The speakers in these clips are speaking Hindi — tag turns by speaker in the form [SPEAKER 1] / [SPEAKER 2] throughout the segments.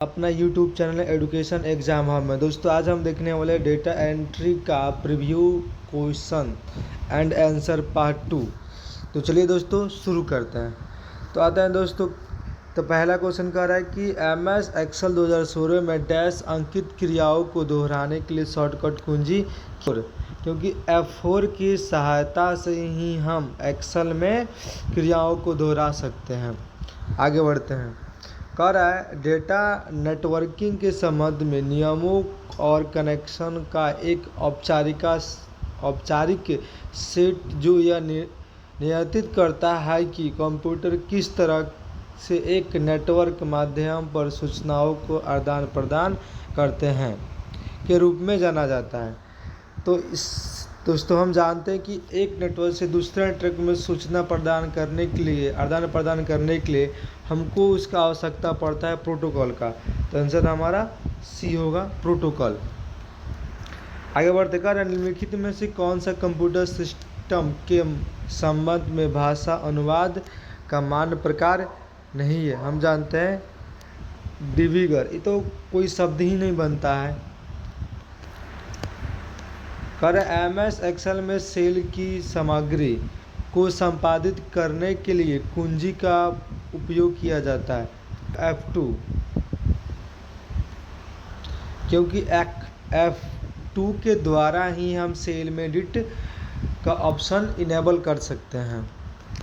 [SPEAKER 1] अपना YouTube channel education exam hub में। दोस्तों आज हम देखने वाले डेटा एंट्री का preview question and answer part 2। तो चलिए दोस्तों शुरू करते हैं। तो आते हैं दोस्तों। तो पहला क्वेश्चन कह रहा है कि MS एक्सेल 2016 में डैश अंकित क्रियाओं को दोहराने के लिए शॉर्टकट कुंजी क्योंकि F4 की सहायता से ही हम एक्सेल में क्रियाओं को दोहरा सकते हैं। आगे बढ़ते हैं। कह रहा है डेटा नेटवर्किंग के संबंध में नियमों और कनेक्शन का एक औपचारिक सेट जो यह नियंत्रित करता है कि कंप्यूटर किस तरह से एक नेटवर्क माध्यम पर सूचनाओं को आदान प्रदान करते हैं के रूप में जाना जाता है। तो दोस्तों हम जानते हैं कि एक नेटवर्क से दूसरे नेटवर्क में सूचना आदान प्रदान करने के लिए हमको उसका आवश्यकता पड़ता है प्रोटोकॉल का। तो आंसर हमारा सी होगा, प्रोटोकॉल। आगे बढ़ते कर निम्नलिखित में से कौन सा कंप्यूटर सिस्टम के संबंध में भाषा अनुवाद का मान्य प्रकार नहीं है। हम जानते हैं डिबगर, ये तो कोई शब्द ही नहीं बनता है। कर MS एक्सेल में सेल की सामग्री को संपादित करने के लिए कुंजी का उपयोग किया जाता है F2, क्योंकि F2 के द्वारा ही हम सेल में एडिट का ऑप्शन इनेबल कर सकते हैं।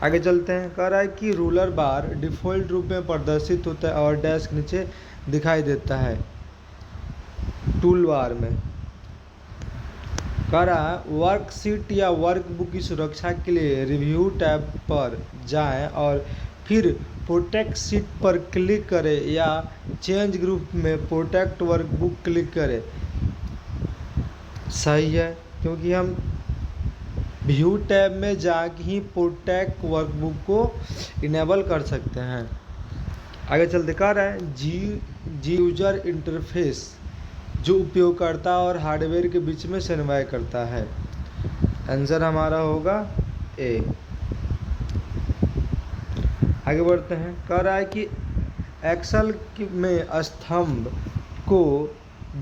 [SPEAKER 1] आगे चलते हैं। कह रहा है कि रूलर बार डिफ़ॉल्ट रूप में प्रदर्शित होता है और डैश नीचे दिखाई देता है टूल बार में। कह रहा है वर्कशीट या वर्कबुक की सुरक्षा के लिए रिव्यू टैब पर जाएं और फिर प्रोटेक्ट शीट पर क्लिक करें या चेंज ग्रुप में प्रोटेक्ट वर्कबुक क्लिक करें। सही है, क्योंकि हम व्यू टैब में जाके ही प्रोटेक्ट वर्कबुक को इनेबल कर सकते हैं। आगे चलते। कह रहा है जी यूजर इंटरफेस जो उपयोगकर्ता और हार्डवेयर के बीच में समन्वय करता है। आंसर हमारा होगा ए। आगे बढ़ते हैं। कह रहा है कि एक्सेल में स्तंभ को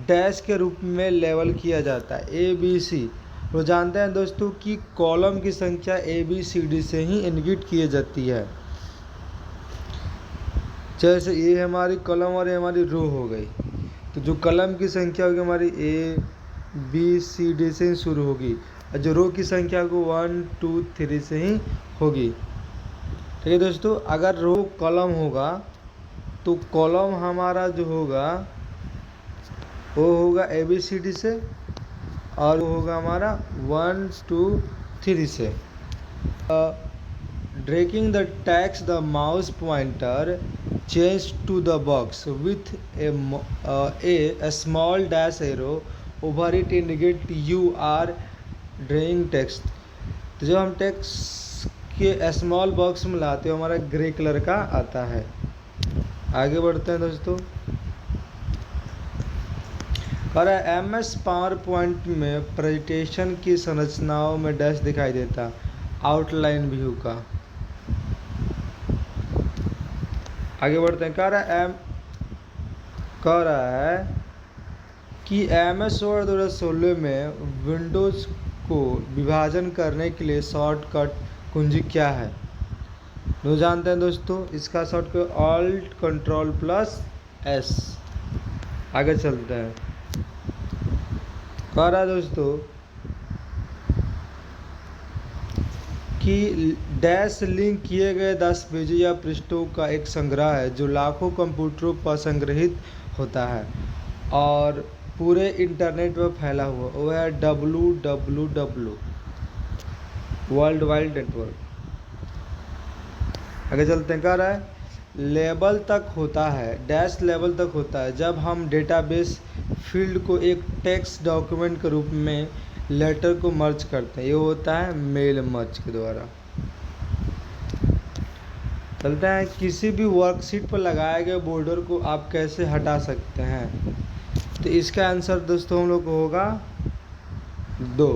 [SPEAKER 1] डैश के रूप में लेबल किया जाता है ABC। तो जानते हैं दोस्तों कि कॉलम की संख्या ABCD से ही इंगित की जाती है। जैसे ये हमारी कॉलम और ये हमारी रो हो गई, तो जो कॉलम की संख्या होगी हमारी ABCD से ही शुरू होगी और जो रो की संख्या को 1 2 3 से ही होगी। ठीक है दोस्तों, अगर रो कॉलम होगा तो कॉलम हमारा जो होगा वो होगा ABCD से और वो होगा हमारा 1 2 3 से। Dragging the text the mouse pointer change to the box with a small dash arrow over it indicate you are drawing text। तो जब हम टेक्स्ट के स्मॉल बॉक्स में लाते हो हमारा ग्रे कलर का आता है। आगे बढ़ते हैं दोस्तों। और MS पावर पॉइंट में प्रेजेंटेशन की संरचनाओं में डैश दिखाई देता आउटलाइन व्यू का। आगे बढ़ते हैं। कह रहा है कि MS वर्ड 2016 में विंडोज़ को विभाजन करने के लिए शॉर्टकट कुंजी क्या है। तो जानते हैं दोस्तों, इसका शॉर्टकट Alt+S। आगे चलते हैं। कह रहा है दोस्तों कि डैश लिंक किए गए दस्तावेजों या पृष्ठों का एक संग्रह है जो लाखों कंप्यूटरों पर संग्रहित होता है और पूरे इंटरनेट पर फैला हुआ। वो है www, वर्ल्ड वाइड नेटवर्क। आगे चलते हैं। कह रहा है लेबल तक होता है, डैश लेबल तक होता है जब हम डेटाबेस फील्ड को एक टेक्स्ट डॉक्यूमेंट के रूप में लेटर को मर्ज करते हैं। ये होता है मेल मर्ज के द्वारा। चलते हैं। किसी भी वर्कशीट पर लगाए गए बॉर्डर को आप कैसे हटा सकते हैं। तो इसका आंसर दोस्तों हम लोग को होगा 2।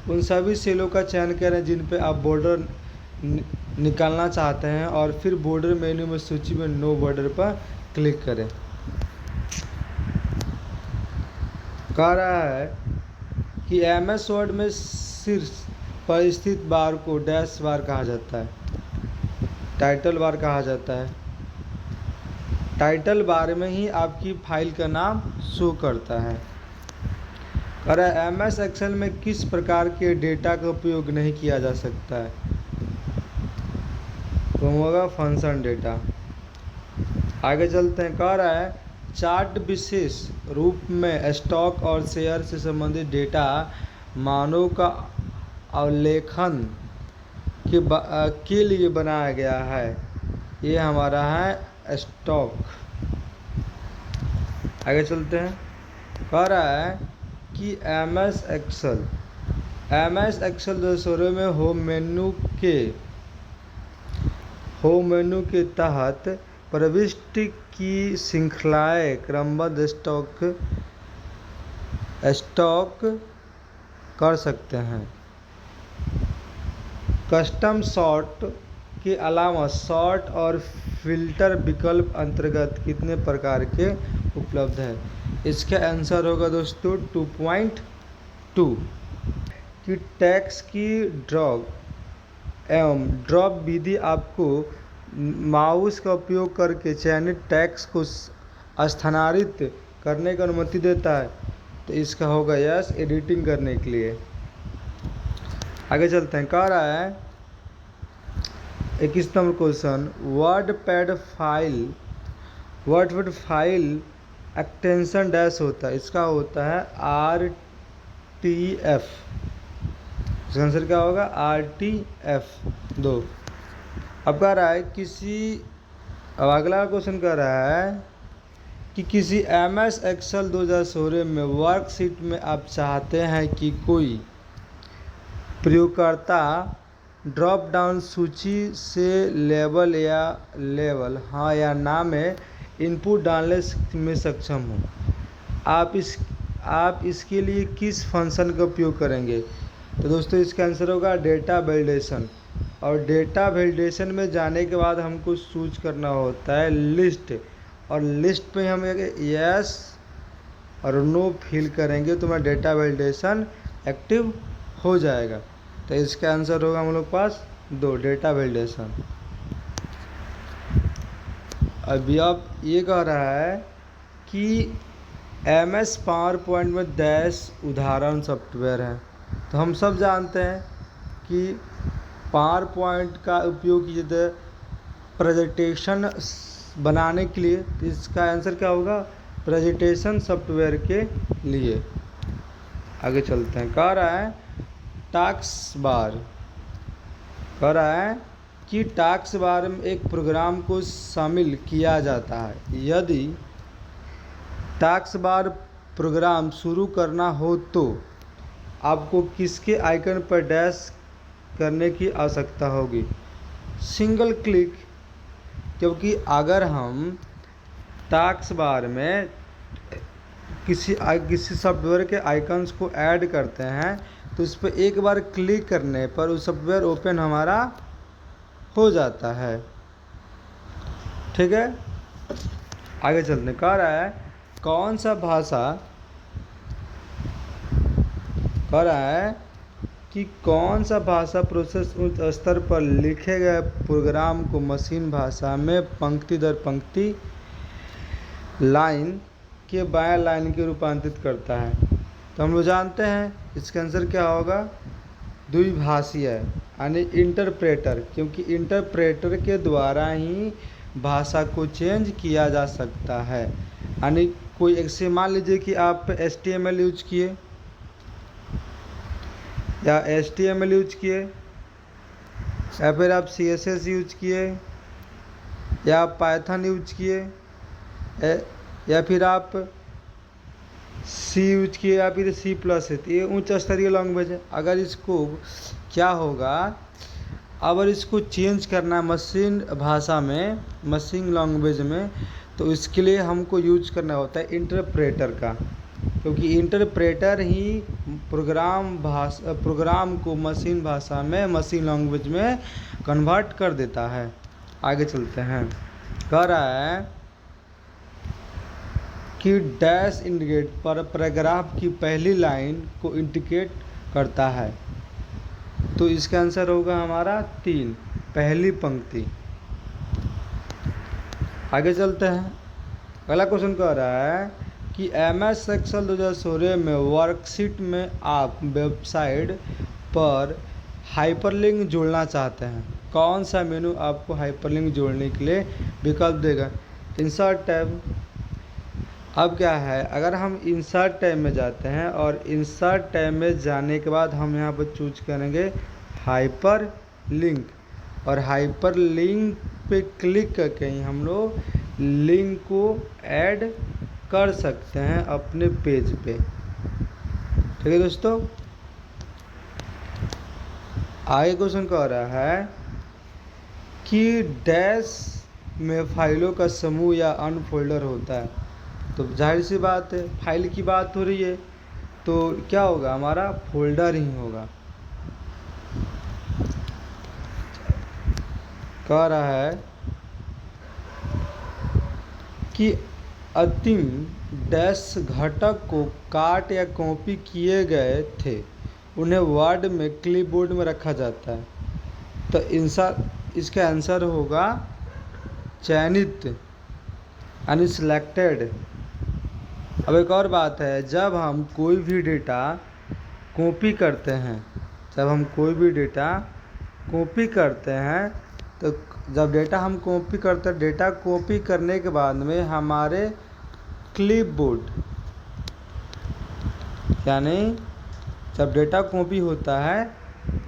[SPEAKER 1] उन सभी सेलों का चयन करें जिन पे आप बॉर्डर निकालना चाहते हैं और फिर बॉर्डर मेन्यू में सूची में नो बॉर्डर पर क्लिक करें। कह रहा है कि MS वर्ड में शीर्ष पर स्थित बार को डैश बार कहा जाता है, टाइटल बार कहा जाता है। टाइटल बार में ही आपकी फाइल का नाम शो करता है। कह रहा है MS एक्सेल में किस प्रकार के डेटा का उपयोग नहीं किया जा सकता है, तो होगा फंक्शन डेटा। आगे चलते हैं। कह रहा है चार्ट विशेष रूप में स्टॉक और शेयर से संबंधित डेटा मानों का अवलेखन के लिए बनाया गया है। ये हमारा है स्टॉक। आगे चलते हैं। कह रहा है कि MS एक्सेल 2016 में होम मेन्यू के तहत प्रविष्टि की श्रृंखलाएं क्रमबद्ध स्टॉक कर सकते हैं। कस्टम सॉर्ट के अलावा सॉर्ट और फिल्टर विकल्प अंतर्गत कितने प्रकार के उपलब्ध है? इसका आंसर होगा दोस्तों 2.2 कि टैक्स की ड्रैग एवं ड्रॉप विधि आपको माउस का उपयोग करके चयनित टैक्स को स्थानांतरित करने की अनुमति देता है। तो इसका होगा यस, एडिटिंग करने के लिए। आगे चलते हैं। कह रहा है 21 number question, WordPad file extension dash होता है। इसका होता है RTF। इसका आंसर क्या होगा? RTF 2। अब कह रहा है अब अगला क्वेश्चन कह रहा है कि किसी MS एक्सेल 2016 में वर्कशीट में आप चाहते हैं कि कोई प्रयोगकर्ता ड्रॉप डाउन सूची से लेबल हाँ या ना में इनपुट डालने में सक्षम हो। आप इसके लिए किस फंक्शन का उपयोग करेंगे? तो दोस्तों इसका आंसर होगा डेटा वैलिडेशन। और डेटा वैलिडेशन में जाने के बाद हमको चूज करना होता है लिस्ट, और लिस्ट पे हम यस और नो फिल करेंगे तो हमारा डेटा वैलिडेशन एक्टिव हो जाएगा। तो इसका आंसर होगा हम लोग पास 2, डेटा वैलिडेशन। अभी अब ये कह रहा है कि MS पावर पॉइंट में डैश उदाहरण सॉफ्टवेयर है। तो हम सब जानते हैं कि पावर पॉइंट का उपयोग किया जाता है प्रेजेंटेशन बनाने के लिए। तो इसका आंसर क्या होगा? प्रेजेंटेशन सॉफ्टवेयर के लिए। आगे चलते हैं। कह रहा है टास्क बार। कह रहा है कि टास्क बार में एक प्रोग्राम को शामिल किया जाता है। यदि टास्क बार प्रोग्राम शुरू करना हो तो आपको किसके आइकन पर डैश करने की आवश्यकता होगी? सिंगल क्लिक, क्योंकि अगर हम टास्क बार में किसी सॉफ्टवेयर के आइकन्स को ऐड करते हैं तो उस पर एक बार क्लिक करने पर वो सॉफ्टवेयर ओपन हमारा हो जाता है। ठीक है, आगे चलते। कह रहा है कौन सा भाषा, कह रहा है कि कौन सा भाषा प्रोसेस उच्च स्तर पर लिखे गए प्रोग्राम को मशीन भाषा में पंक्ति दर पंक्ति लाइन के बाएं लाइन के रूपांतरित करता है? तो हम लोग जानते हैं इसका आंसर क्या होगा? द्विभाषीय यानी इंटरप्रेटर, क्योंकि इंटरप्रेटर के द्वारा ही भाषा को चेंज किया जा सकता है। यानी कोई एक मान लीजिए कि आप HTML यूज किए या HTML यूज किए या फिर आप CSS यूज किए या पाइथन यूज किए या फिर आप C यूज किए या फिर C+ है, तो ये उच्च स्तरीय लैंग्वेज है। अगर इसको क्या होगा, अगर इसको चेंज करना है मशीन भाषा में, मशीन लैंग्वेज में, तो इसके लिए हमको यूज करना होता है इंटरप्रेटर का, क्योंकि इंटरप्रेटर ही प्रोग्राम को मशीन भाषा में, मशीन लैंग्वेज में कन्वर्ट कर देता है। आगे चलते हैं। कह रहा है कि डैश इंडिकेट पर पैराग्राफ की पहली लाइन को इंडिकेट करता है। तो इसका आंसर होगा हमारा 3, पहली पंक्ति। आगे चलते हैं। अगला क्वेश्चन कह रहा है कि MS एक्सेल 2016 में वर्कशीट में आप वेबसाइट पर हाइपरलिंक जोड़ना चाहते हैं। कौन सा मेनू आपको हाइपरलिंक जोड़ने के लिए विकल्प देगा? Insert tab. अब क्या है, अगर हम इंसर्ट टैब में जाते हैं और इंसर्ट टैब में जाने के बाद हम यहाँ पर चूज करेंगे हाइपर लिंक, और हाइपर लिंक पे क्लिक करके ही हम लोग लिंक को ऐड कर सकते हैं अपने पेज पे। ठीक है दोस्तों। आगे क्वेश्चन कह रहा है कि डैश में फाइलों का समूह या अन्य फोल्डर होता है। तो जाहिर सी बात है, फाइल की बात हो रही है तो क्या होगा, हमारा फोल्डर ही होगा। कह रहा है कि अंतिम डैश घटक को काट या कॉपी किए गए थे, उन्हें वर्ड में क्लिपबोर्ड में रखा जाता है। तो इसका आंसर होगा चयनित, यानी सिलेक्टेड। अब एक और बात है, जब हम कोई भी डेटा कॉपी करते हैं तो जब डेटा हम कॉपी करते हैं, डेटा कॉपी करने के बाद में हमारे क्लिपबोर्ड, यानी जब डेटा कॉपी होता है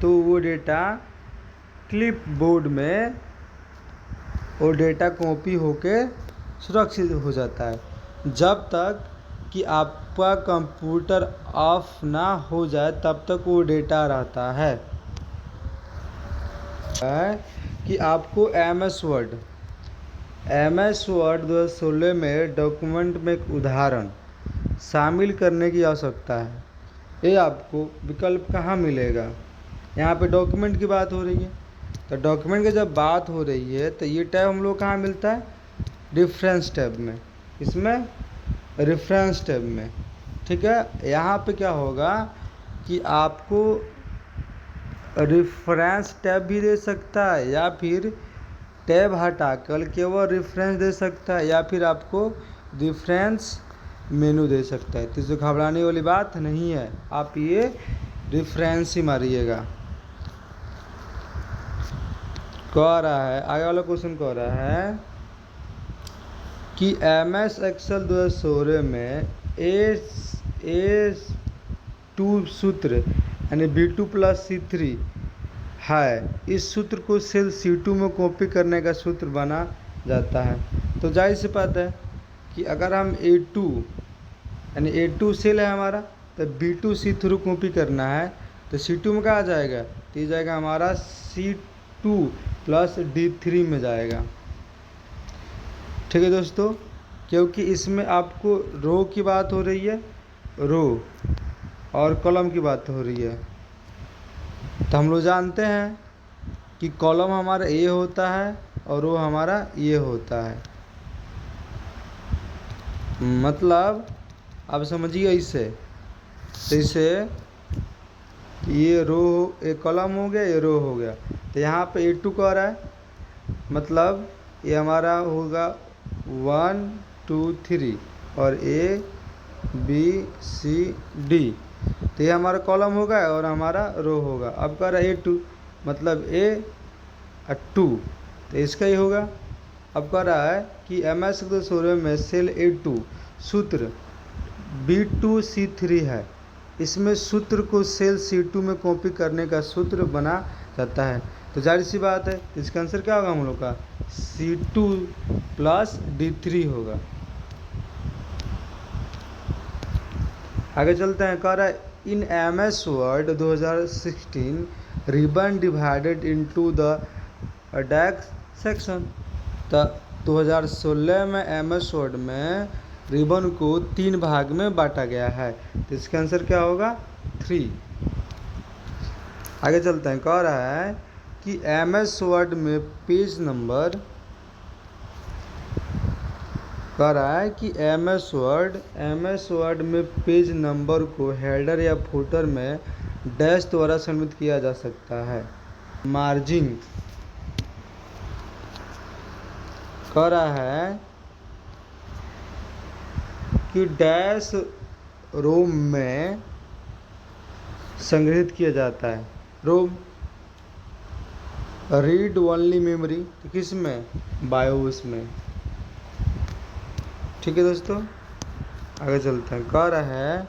[SPEAKER 1] तो वो डेटा क्लिपबोर्ड में वो डेटा कॉपी होके सुरक्षित हो जाता है। जब तक कि आपका कंप्यूटर ऑफ ना हो जाए तब तक वो डेटा रहता है। कि आपको MS वर्ड 2016 में डॉक्यूमेंट में एक उदाहरण शामिल करने की आवश्यकता है। ये आपको विकल्प कहाँ मिलेगा? यहाँ पे डॉक्यूमेंट की बात हो रही है, तो डॉक्यूमेंट की जब बात हो रही है तो ये टैब हम लोग कहाँ मिलता है? रेफरेंस टैब में। इसमें रेफरेंस टैब में, ठीक है। यहाँ पे क्या होगा कि आपको रेफरेंस टैब भी दे सकता है, या फिर टैब हटाकर केवल रेफरेंस दे सकता है, या फिर आपको रेफरेंस मेनू दे सकता है। तो इसमें घबराने वाली बात नहीं है, आप ये रेफरेंस ही मारिएगा। कह रहा है, आगे वाला क्वेश्चन कह रहा है कि MS एक्सेल 2016 में A2 सूत्र यानी B2 + C3 है। इस सूत्र को सेल C2 में कॉपी करने का सूत्र बना जाता है। तो जाहिर सी बात है कि अगर हम A2 यानी A2 सेल है हमारा, तो B2 C3 कॉपी करना है तो C2 में क्या आ जाएगा? तो ये जाएगा हमारा C2 + D3 में जाएगा। ठीक है दोस्तों, क्योंकि इसमें आपको रो की बात हो रही है, रो और कॉलम की बात हो रही है। तो हम लोग जानते हैं कि कॉलम हमारा ये होता है और रो हमारा ये होता है। मतलब आप समझिए इसे, तो इसे ये रो, एक कॉलम हो गया, ये रो हो गया। तो यहाँ पे A2 कह रहा है, मतलब ये हमारा होगा 1 2 3 और A B C D। तो ये हमारा कॉलम होगा और हमारा रो होगा। अब कह रहा है A2 मतलब A2, तो इसका ही होगा। अब कह रहा है कि MS 2016 में सेल A2 सूत्र B2 C3 है। इसमें सूत्र को सेल C2 में कॉपी करने का सूत्र बना जाता है। तो जाहिर सी बात है, इसका आंसर क्या होगा हम लोग का? C2 + D3 होगा। आगे चलते हैं। कह रहा है in MS Word 2016 ribbon divided into the decks section. तो 2016 में MS वर्ड में रिबन को 3 भाग में बांटा गया है। तो इसका आंसर क्या होगा? 3। आगे चलते हैं। कह रहा है कि MS वर्ड में पेज नंबर कह रहा है कि एम एस वर्ड में पेज नंबर को हेडर या फुटर में डैश द्वारा सम्मिलित किया जा सकता है। मार्जिन कह रहा है कि डैश रोम में संग्रहित किया जाता है। रोम रीड ओनली मेमोरी, तो किस में, बायोस में। ठीक है दोस्तों, आगे चलते हैं। कह रहा है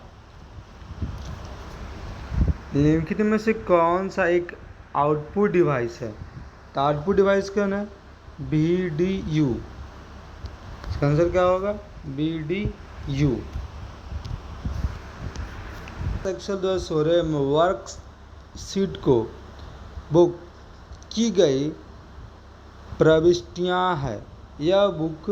[SPEAKER 1] निम्नलिखित में से कौन सा एक आउटपुट डिवाइस है। तो आउटपुट डिवाइस कौन है, BDU। इसका आंसर क्या होगा, BDU। सेक्शन 2016 में वर्कशीट को बुक की गई प्रविष्टियां है। यह बुक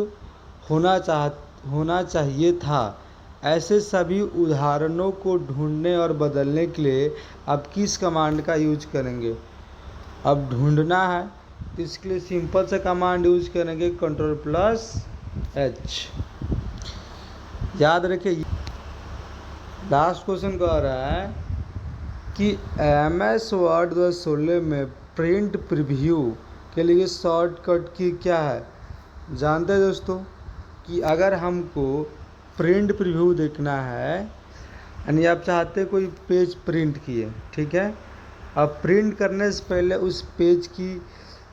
[SPEAKER 1] होना चाहिए था। ऐसे सभी उदाहरणों को ढूंढने और बदलने के लिए आप किस कमांड का यूज करेंगे। अब ढूंढना है तो इसके लिए सिंपल सा कमांड यूज करेंगे, Ctrl+H। याद रखिए, लास्ट क्वेश्चन कह रहा है कि MS वर्ड 2016 में प्रिंट प्रीव्यू के लिए शॉर्टकट की क्या है। जानते हैं दोस्तों कि अगर हमको प्रिंट प्रीव्यू देखना है, यानी आप चाहते हैं कोई पेज प्रिंट किए, ठीक है। अब प्रिंट करने से पहले उस पेज की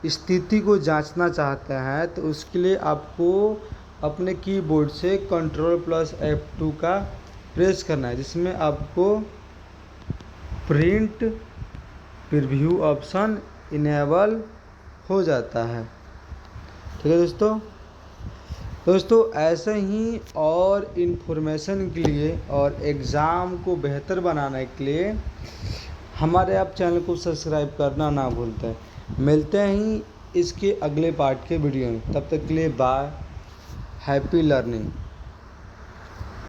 [SPEAKER 1] स्थिति को जांचना चाहते हैं, तो उसके लिए आपको अपने कीबोर्ड से Ctrl+F2 का प्रेस करना है, जिसमें आपको प्रिंट प्रीव्यू ऑप्शन इनेबल हो जाता है। ठीक है दोस्तों, ऐसे ही और इन्फॉर्मेशन के लिए और एग्ज़ाम को बेहतर बनाने के लिए हमारे आप चैनल को सब्सक्राइब करना ना भूलते हैं। मिलते हैं इसके अगले पार्ट के वीडियो में, तब तक के लिए बाय, हैप्पी लर्निंग।